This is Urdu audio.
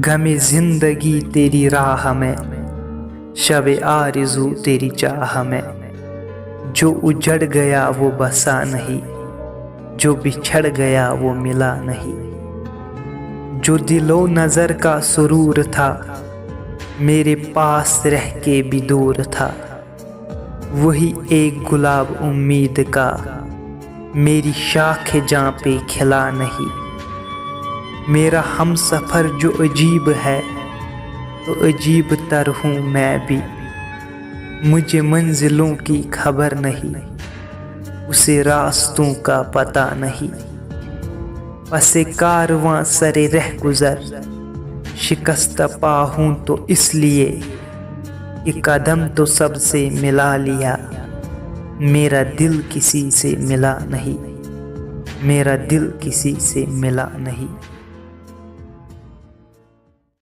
غم زندگی تیری راہ میں، شب آرزو تیری چاہ میں، جو اجڑ گیا وہ بسا نہیں، جو بچھڑ گیا وہ ملا نہیں۔ جو دل و نظر کا سرور تھا، میرے پاس رہ کے بھی دور تھا، وہی ایک گلاب امید کا میری شاخ جاں پہ کھلا نہیں۔ میرا ہم سفر جو عجیب ہے تو عجیب تر ہوں میں بھی، مجھے منزلوں کی خبر نہیں، اسے راستوں کا پتہ نہیں۔ پس کارواں سر رہ گزر، شکستہ پا ہوں تو اس لیے کہ قدم تو سب سے ملا لیا، میرا دل کسی سے ملا نہیں، میرا دل کسی سے ملا نہیں۔